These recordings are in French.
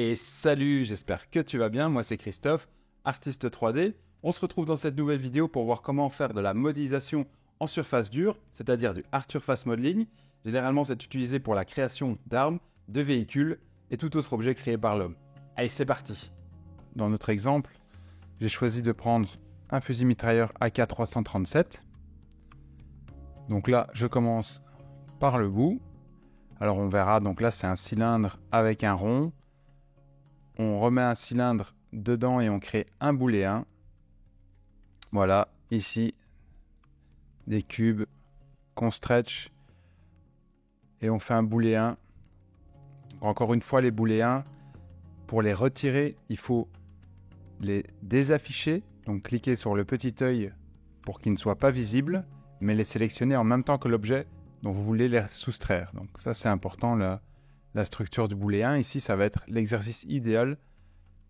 Et salut, j'espère que tu vas bien, moi c'est Christophe, artiste 3D. On se retrouve dans cette nouvelle vidéo pour voir comment faire de la modélisation en surface dure, c'est-à-dire du Hard Surface Modeling. Généralement c'est utilisé pour la création d'armes, de véhicules et tout autre objet créé par l'homme. Allez, c'est parti. Dans notre exemple, j'ai choisi de prendre un fusil mitrailleur AK-337. Donc là, je commence par le bout. Alors on verra, donc là c'est un cylindre avec un rond. On remet un cylindre dedans et on crée un booléen. Voilà, ici, des cubes qu'on stretch et on fait un booléen. Encore une fois, les booléens, pour les retirer, il faut les désafficher. Donc cliquez sur le petit œil pour qu'ils ne soient pas visibles, mais les sélectionner en même temps que l'objet dont vous voulez les soustraire. Donc ça c'est important, la structure du booléen. Ici, ça va être l'exercice idéal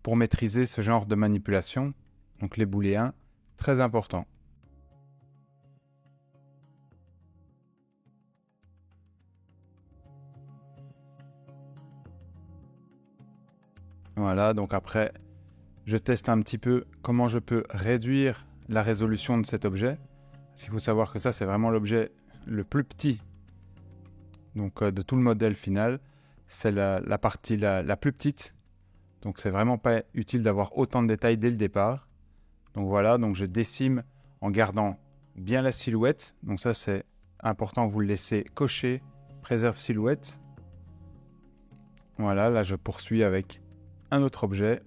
pour maîtriser ce genre de manipulation. Donc les booléens, très important. Voilà, donc après, je teste un petit peu comment je peux réduire la résolution de cet objet. Il faut savoir que ça, c'est vraiment l'objet le plus petit donc, de tout le modèle final. C'est la partie la plus petite. Donc c'est vraiment pas utile d'avoir autant de détails dès le départ. Donc voilà, donc je décime en gardant bien la silhouette. Donc ça c'est important que vous le laissez cocher, préserve silhouette. Voilà, là je poursuis avec un autre objet.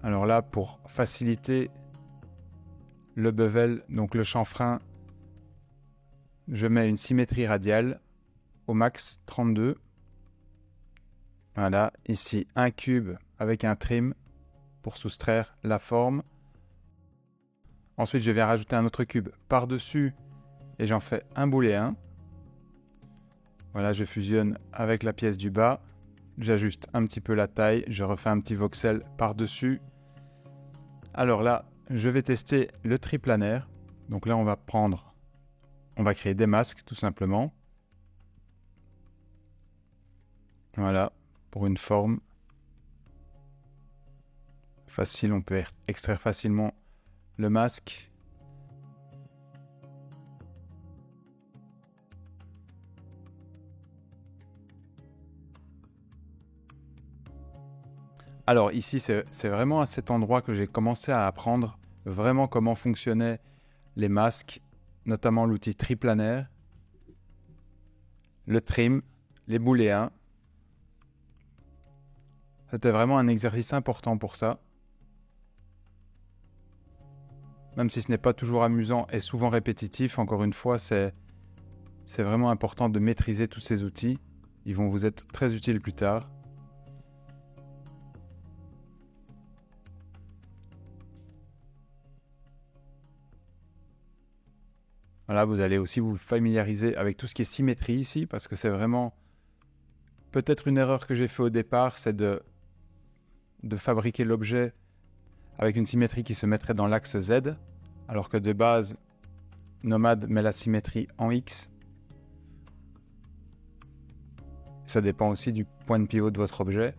Alors là, pour faciliter le bevel, donc le chanfrein, je mets une symétrie radiale au max 32. Voilà, ici un cube avec un trim pour soustraire la forme. Ensuite, je vais rajouter un autre cube par-dessus et j'en fais un booléen. Voilà, je fusionne avec la pièce du bas. J'ajuste un petit peu la taille, je refais un petit voxel par-dessus. Alors là, je vais tester le triplanaire. Donc là, on va créer des masques tout simplement. Voilà, pour une forme facile, on peut extraire facilement le masque. Alors ici, c'est vraiment à cet endroit que j'ai commencé à apprendre vraiment comment fonctionnaient les masques, notamment l'outil triplanaire, le trim, les booléens. C'était vraiment un exercice important pour ça. Même si ce n'est pas toujours amusant et souvent répétitif, encore une fois, c'est vraiment important de maîtriser tous ces outils. Ils vont vous être très utiles plus tard. Voilà, vous allez aussi vous familiariser avec tout ce qui est symétrie ici, parce que c'est vraiment peut-être une erreur que j'ai fait au départ, c'est de fabriquer l'objet avec une symétrie qui se mettrait dans l'axe Z, alors que de base, Nomad met la symétrie en X. Ça dépend aussi du point de pivot de votre objet.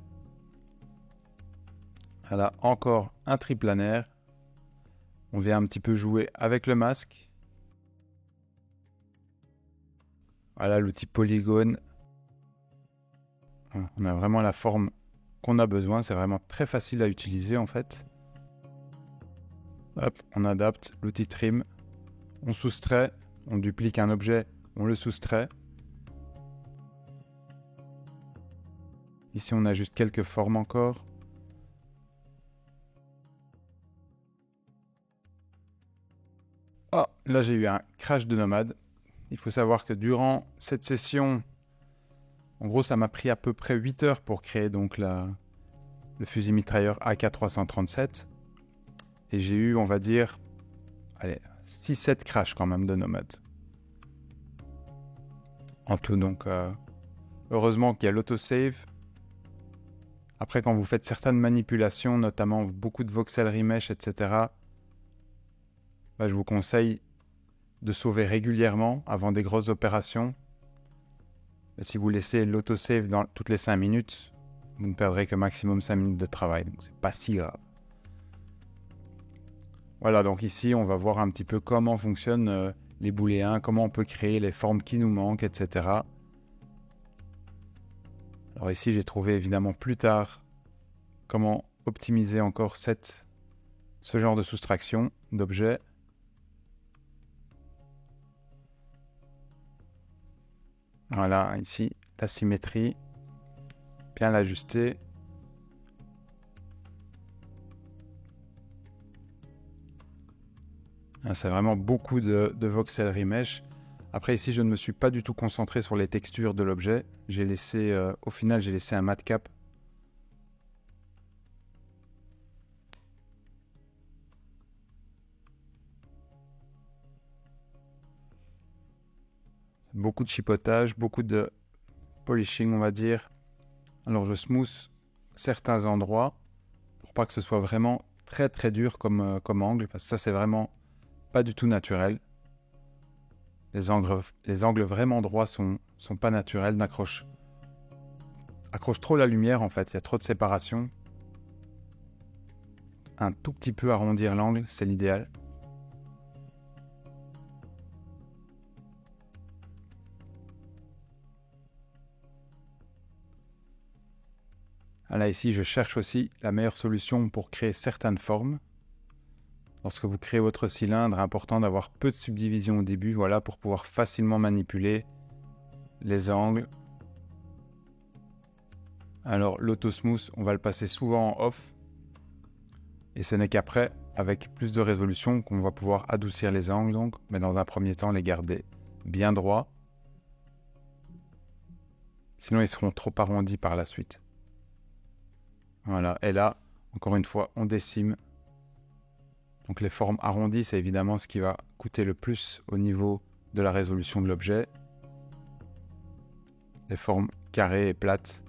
Voilà, encore un triplanaire. On vient un petit peu jouer avec le masque. Voilà l'outil polygone. On a vraiment la forme qu'on a besoin. C'est vraiment très facile à utiliser en fait. Hop, on adapte l'outil trim. On soustrait. On duplique un objet. On le soustrait. Ici, on a juste quelques formes encore. Oh, là j'ai eu un crash de Nomad. Il faut savoir que durant cette session, en gros ça m'a pris à peu près 8 heures pour créer donc le fusil mitrailleur AK-337. Et j'ai eu, on va dire, 6-7 crashs quand même de Nomad. En tout, donc, heureusement qu'il y a l'autosave. Après, quand vous faites certaines manipulations, notamment beaucoup de voxel remesh, etc., je vous conseille de sauver régulièrement avant des grosses opérations. Mais si vous laissez l'autosave dans toutes les 5 minutes, vous ne perdrez que maximum 5 minutes de travail. Donc c'est pas si grave. Voilà, donc ici, on va voir un petit peu comment fonctionnent les booléens, comment on peut créer les formes qui nous manquent, etc. Alors ici, j'ai trouvé évidemment plus tard comment optimiser encore ce genre de soustraction d'objets. Voilà, ici, la symétrie, bien l'ajuster. C'est vraiment beaucoup de voxel remesh. Après ici, je ne me suis pas du tout concentré sur les textures de l'objet. Au final, j'ai laissé un matte cap. Beaucoup de chipotage, beaucoup de polishing, on va dire. Alors je smooth certains endroits pour pas que ce soit vraiment très très dur comme angle, parce que ça c'est vraiment pas du tout naturel. Les angles vraiment droits sont pas naturels, accroche trop la lumière en fait, il y a trop de séparation. Un tout petit peu arrondir l'angle, c'est l'idéal. Là ici, je cherche aussi la meilleure solution pour créer certaines formes. Lorsque vous créez votre cylindre, important d'avoir peu de subdivision au début, voilà, pour pouvoir facilement manipuler les angles. Alors l'autosmooth, on va le passer souvent en off. Et ce n'est qu'après, avec plus de résolution, qu'on va pouvoir adoucir les angles, donc, mais dans un premier temps, les garder bien droits. Sinon, ils seront trop arrondis par la suite. Voilà, et là, encore une fois, on décime. Donc les formes arrondies, c'est évidemment ce qui va coûter le plus au niveau de la résolution de l'objet. Les formes carrées et plates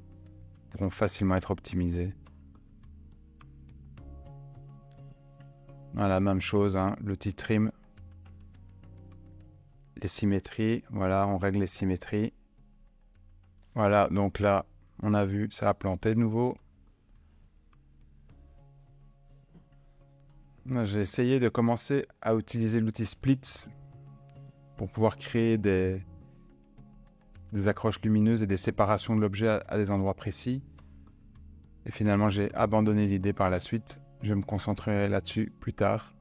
pourront facilement être optimisées. Voilà, même chose, hein, l'outil trim. Les symétries, voilà, on règle les symétries. Voilà, donc là, on a vu, ça a planté de nouveau. J'ai essayé de commencer à utiliser l'outil Splits pour pouvoir créer des accroches lumineuses et des séparations de l'objet à des endroits précis. Et finalement, j'ai abandonné l'idée par la suite. Je me concentrerai là-dessus plus tard.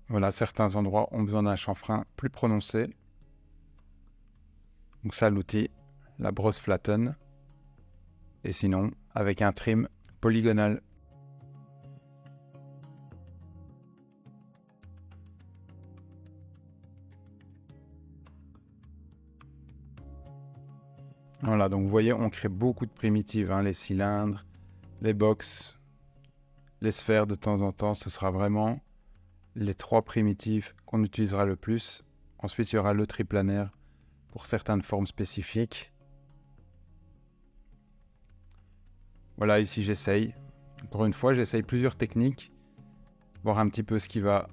Voilà, certains endroits ont besoin d'un chanfrein plus prononcé. Donc ça, l'outil, la brosse flatten. Et sinon, avec un trim polygonal. Voilà, donc vous voyez, on crée beaucoup de primitives, hein, les cylindres, les box, les sphères de temps en temps. Ce sera vraiment les 3 primitives qu'on utilisera le plus. Ensuite, il y aura le triplanaire pour certaines formes spécifiques. Voilà, ici j'essaye. Encore une fois, j'essaye plusieurs techniques, voir un petit peu ce qui va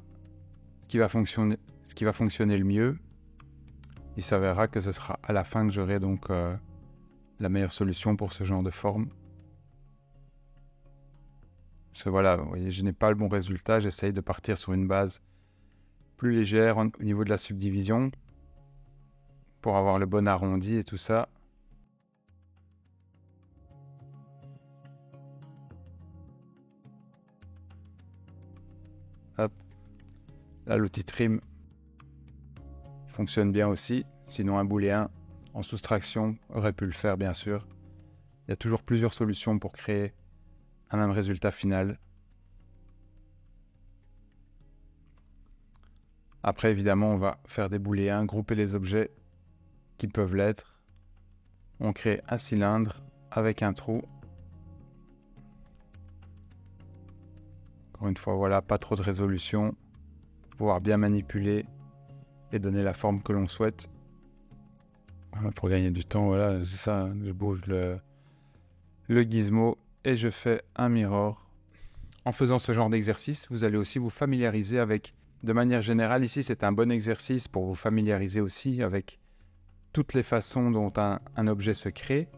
fonctionner le mieux. Il s'avérera que ce sera à la fin que j'aurai donc la meilleure solution pour ce genre de forme. Parce que voilà, vous voyez, je n'ai pas le bon résultat, j'essaye de partir sur une base plus légère au niveau de la subdivision pour avoir le bon arrondi et tout ça. Hop. Là, l'outil trim fonctionne bien aussi. Sinon, un booléen en soustraction aurait pu le faire, bien sûr. Il y a toujours plusieurs solutions pour créer un même résultat final. Après, évidemment, on va faire des booléens, grouper les objets qui peuvent l'être. On crée un cylindre avec un trou. Encore une fois, voilà, pas trop de résolution. Pour pouvoir bien manipuler et donner la forme que l'on souhaite. Voilà, pour gagner du temps, voilà, c'est ça, je bouge le gizmo et je fais un mirror. En faisant ce genre d'exercice, vous allez aussi vous familiariser avec de manière générale, ici, c'est un bon exercice pour vous familiariser aussi avec toutes les façons dont un objet se crée.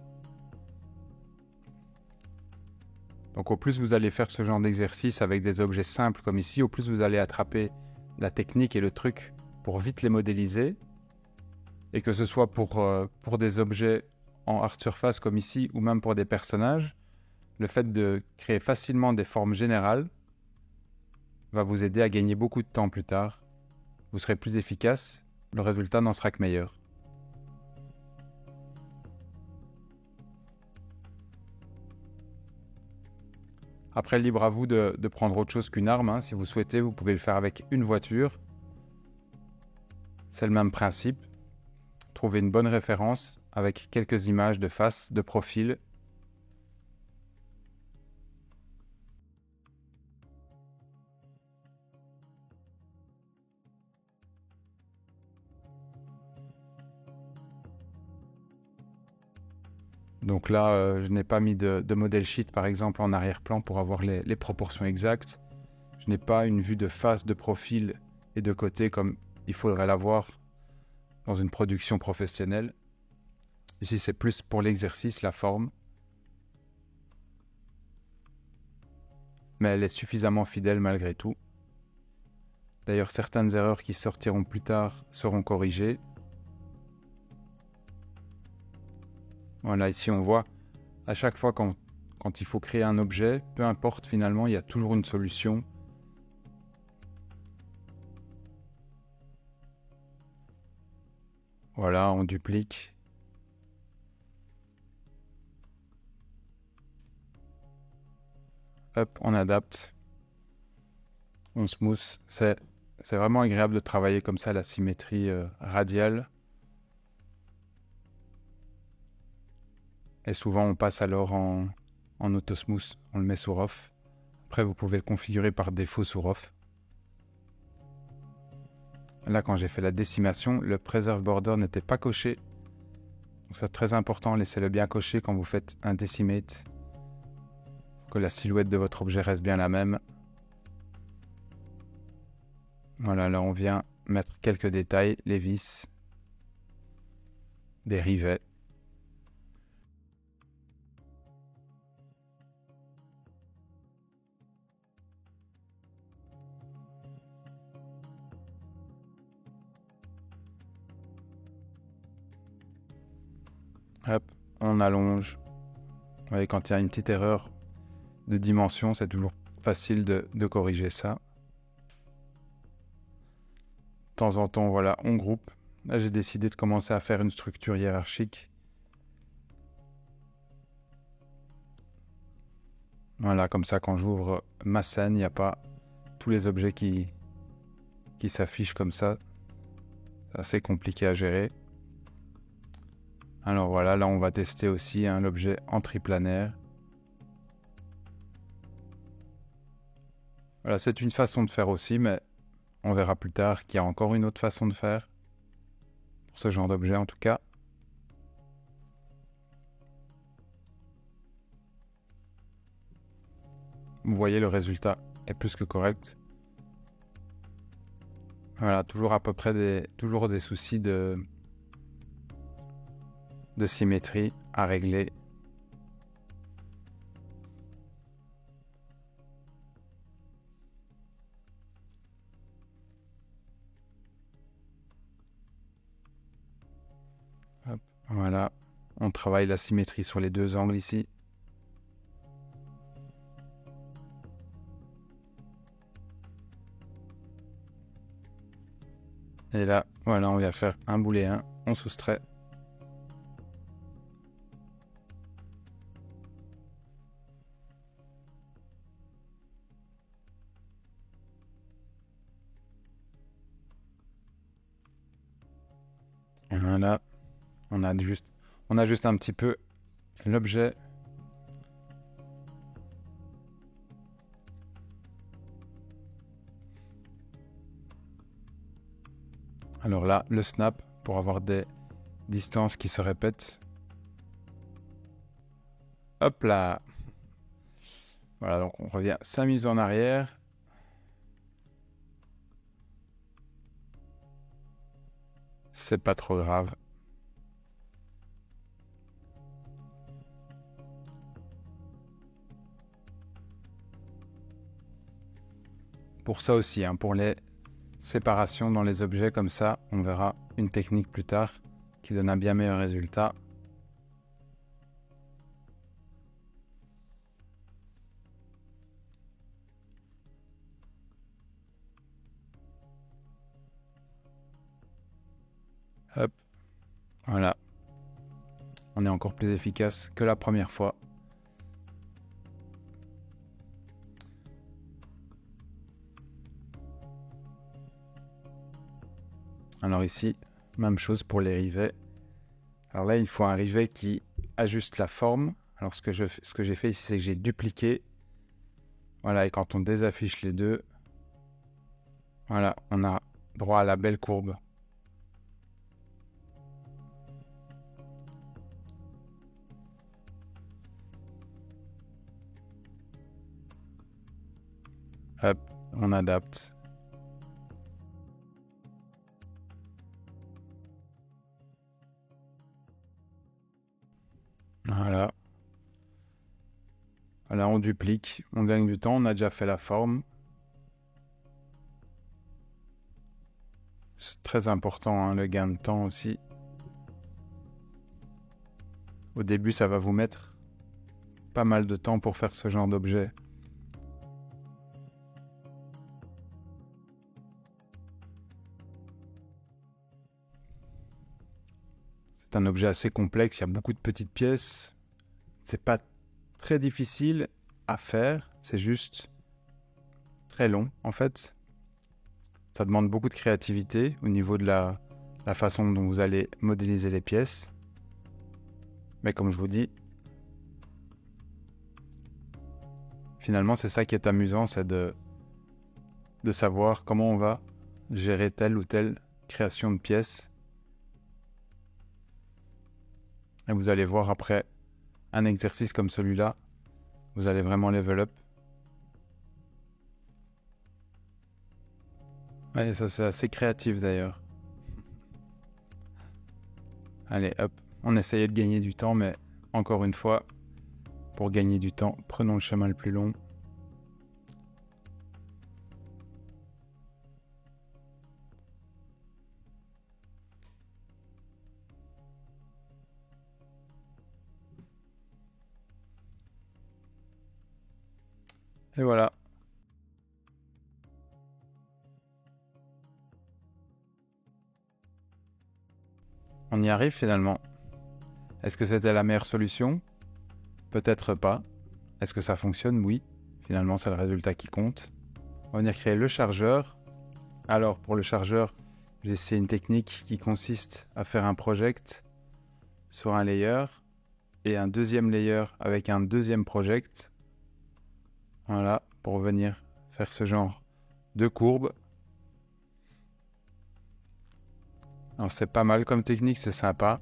Donc au plus vous allez faire ce genre d'exercice avec des objets simples comme ici, au plus vous allez attraper la technique et le truc pour vite les modéliser. Et que ce soit pour des objets en art surface comme ici, ou même pour des personnages, le fait de créer facilement des formes générales va vous aider à gagner beaucoup de temps plus tard. Vous serez plus efficace, le résultat n'en sera que meilleur. Après, libre à vous de prendre autre chose qu'une arme. Si vous souhaitez, vous pouvez le faire avec une voiture. C'est le même principe. Trouvez une bonne référence avec quelques images de face, de profil. Donc là, je n'ai pas mis de model sheet par exemple en arrière-plan pour avoir les proportions exactes. Je n'ai pas une vue de face, de profil et de côté comme il faudrait l'avoir dans une production professionnelle. Ici, c'est plus pour l'exercice, la forme. Mais elle est suffisamment fidèle malgré tout. D'ailleurs, certaines erreurs qui sortiront plus tard seront corrigées. Voilà, ici on voit, à chaque fois quand il faut créer un objet, peu importe finalement, il y a toujours une solution. Voilà, on duplique. Hop, on adapte. On smooth. C'est vraiment agréable de travailler comme ça, la symétrie radiale. Et souvent, on passe alors en auto smooth. On le met sur off. Après, vous pouvez le configurer par défaut sur off. Là, quand j'ai fait la décimation, le Preserve Border n'était pas coché. Donc c'est très important, laissez-le bien coché quand vous faites un Decimate. Que la silhouette de votre objet reste bien la même. Voilà, là on vient mettre quelques détails, les vis, des rivets. Hop, on allonge. Vous voyez, quand il y a une petite erreur de dimension, c'est toujours facile de corriger ça. De temps en temps, voilà, on groupe. Là, j'ai décidé de commencer à faire une structure hiérarchique. Voilà, comme ça, quand j'ouvre ma scène, il n'y a pas tous les objets qui s'affichent comme ça. C'est assez compliqué à gérer. Alors voilà, là, on va tester aussi l'objet en triplanaire. Voilà, c'est une façon de faire aussi, mais on verra plus tard qu'il y a encore une autre façon de faire. Pour ce genre d'objet, en tout cas. Vous voyez, le résultat est plus que correct. Voilà, toujours à peu près toujours des soucis de symétrie à régler. Hop, voilà, on travaille la symétrie sur les deux angles ici. Et là, voilà, on vient faire un booléen, on soustrait. Voilà, on ajuste un petit peu l'objet. Alors là, le snap, pour avoir des distances qui se répètent. Hop là. Voilà, donc on revient 5 minutes en arrière. c'est pas trop grave. Pour ça aussi, hein, pour les séparations dans les objets comme ça, on verra une technique plus tard qui donne un bien meilleur résultat. Hop, voilà. On est encore plus efficace que la première fois. Alors ici, même chose pour les rivets. Alors là, il faut un rivet qui ajuste la forme. Alors ce que j'ai fait ici, c'est que j'ai dupliqué. Voilà, et quand on désaffiche les deux, voilà, on a droit à la belle courbe. Hop, on adapte. Voilà. Voilà, on duplique, on gagne du temps, on a déjà fait la forme. C'est très important, hein, le gain de temps aussi. Au début, ça va vous mettre pas mal de temps pour faire ce genre d'objet. C'est un objet assez complexe, il y a beaucoup de petites pièces. C'est pas très difficile à faire, c'est juste très long en fait. Ça demande beaucoup de créativité au niveau de la façon dont vous allez modéliser les pièces. Mais comme je vous dis, finalement c'est ça qui est amusant, c'est de savoir comment on va gérer telle ou telle création de pièces. Et vous allez voir après un exercice comme celui-là, vous allez vraiment level up. Ouais, ça c'est assez créatif d'ailleurs. Allez, hop, on essayait de gagner du temps, mais encore une fois, pour gagner du temps, prenons le chemin le plus long. Et voilà. On y arrive finalement. Est-ce que c'était la meilleure solution? Peut-être pas. Est-ce que ça fonctionne? Oui. Finalement, c'est le résultat qui compte. On va venir créer le chargeur. Alors, pour le chargeur, j'ai essayé une technique qui consiste à faire un project sur un layer et un deuxième layer avec un deuxième project. Voilà, pour venir faire ce genre de courbe. Alors, c'est pas mal comme technique, c'est sympa.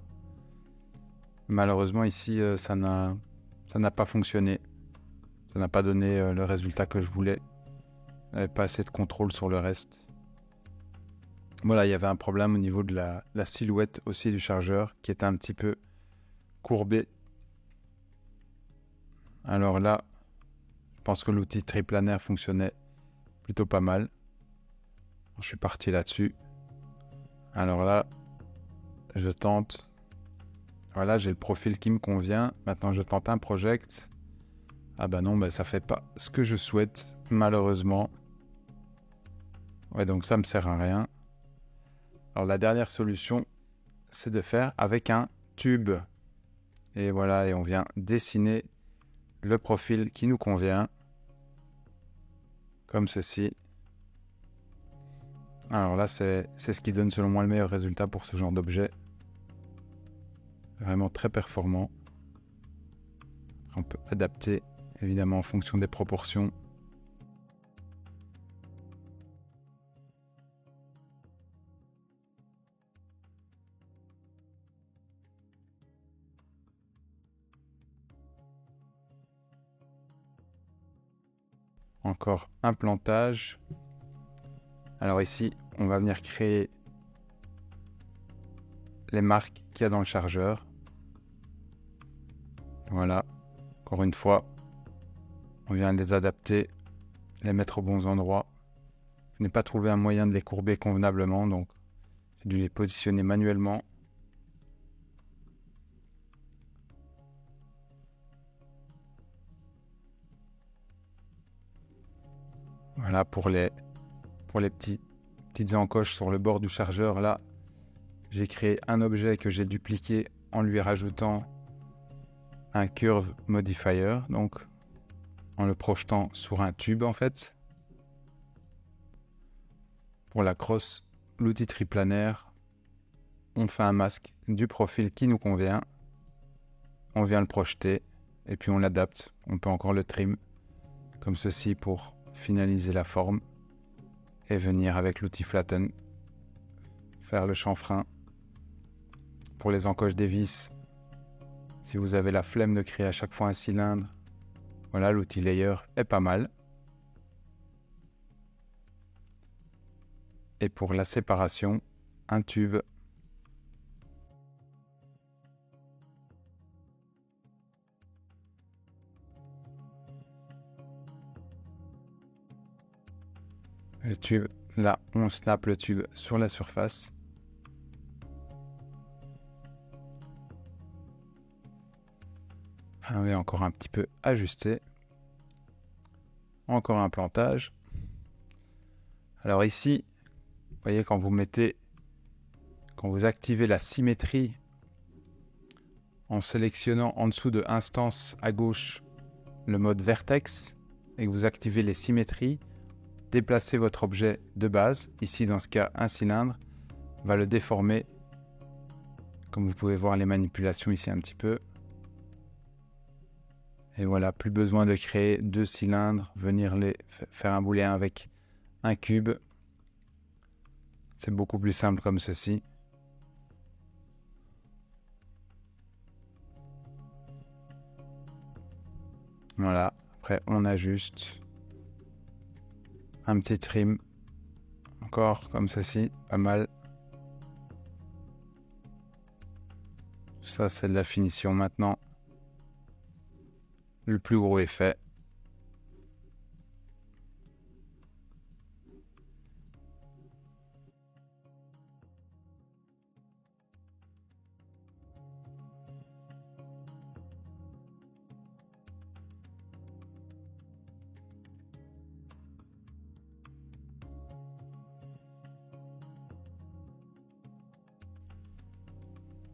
Malheureusement, ici, ça n'a pas fonctionné. Ça n'a pas donné le résultat que je voulais. Il n'y avait pas assez de contrôle sur le reste. Voilà, il y avait un problème au niveau de la silhouette aussi du chargeur qui était un petit peu courbée. Alors là, je pense que l'outil triplanaire fonctionnait plutôt pas mal. Je suis parti là-dessus. Alors là, je tente. Voilà, j'ai le profil qui me convient. Maintenant, je tente un project. Ah bah non, bah ça fait pas ce que je souhaite, malheureusement. Ouais, donc ça me sert à rien. Alors la dernière solution, c'est de faire avec un tube. Et voilà, et on vient dessiner le profil qui nous convient. Comme ceci. Alors là, c'est ce qui donne selon moi le meilleur résultat pour ce genre d'objet. Vraiment très performant. On peut adapter évidemment en fonction des proportions. Encore un plantage. Alors ici, on va venir créer les marques qu'il y a dans le chargeur. Voilà, encore une fois, on vient les adapter, les mettre aux bons endroits. Je n'ai pas trouvé un moyen de les courber convenablement, donc j'ai dû les positionner manuellement. Voilà, pour les petites encoches sur le bord du chargeur, là, j'ai créé un objet que j'ai dupliqué en lui rajoutant un curve modifier, donc en le projetant sur un tube en fait. Pour la crosse, l'outil triplanaire, on fait un masque du profil qui nous convient, on vient le projeter et puis on l'adapte. On peut encore le trim comme ceci pour finaliser la forme et venir avec l'outil flatten faire le chanfrein. Pour les encoches des vis, si vous avez la flemme de créer à chaque fois un cylindre, voilà, l'outil layer est pas mal. Et pour la séparation, un tube. Le tube, là, on snap le tube sur la surface. On va encore un petit peu ajuster. Encore un plantage. Alors ici, vous voyez quand vous activez la symétrie en sélectionnant en dessous de instance à gauche le mode vertex et que vous activez les symétries, déplacez votre objet de base, ici dans ce cas un cylindre, va le déformer. Comme vous pouvez voir les manipulations ici un petit peu. Et voilà, plus besoin de créer deux cylindres, venir les faire un booléen avec un cube. C'est beaucoup plus simple comme ceci. Voilà, après on ajuste. Un petit trim. Encore comme ceci, pas mal. Ça c'est de la finition maintenant. Le plus gros est fait.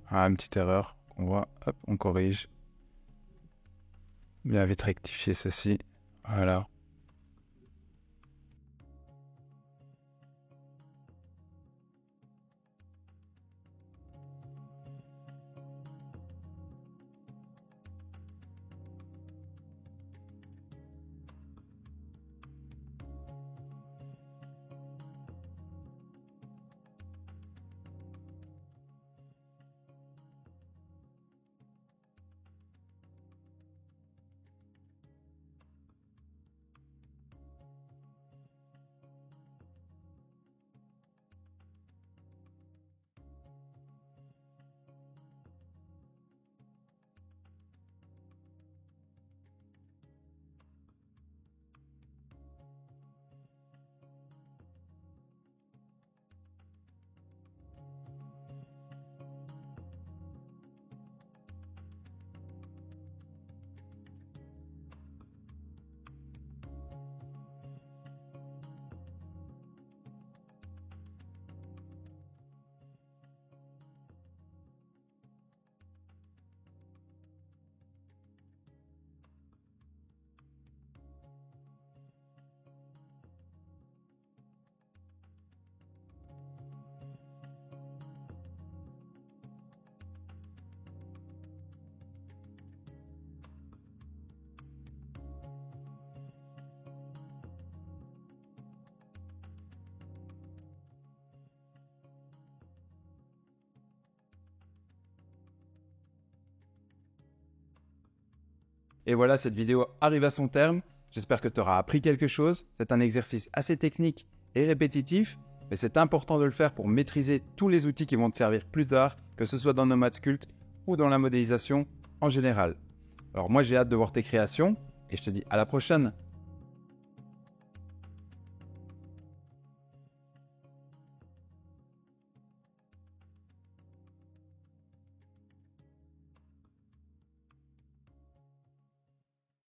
Ah, une petite erreur qu'on voit, hop, on corrige. Bien vite rectifier ceci, voilà. Et voilà, cette vidéo arrive à son terme. J'espère que tu auras appris quelque chose. C'est un exercice assez technique et répétitif, mais c'est important de le faire pour maîtriser tous les outils qui vont te servir plus tard que ce soit dans Nomad Sculpt ou dans la modélisation en général. Alors moi j'ai hâte de voir tes créations et je te dis à la prochaine.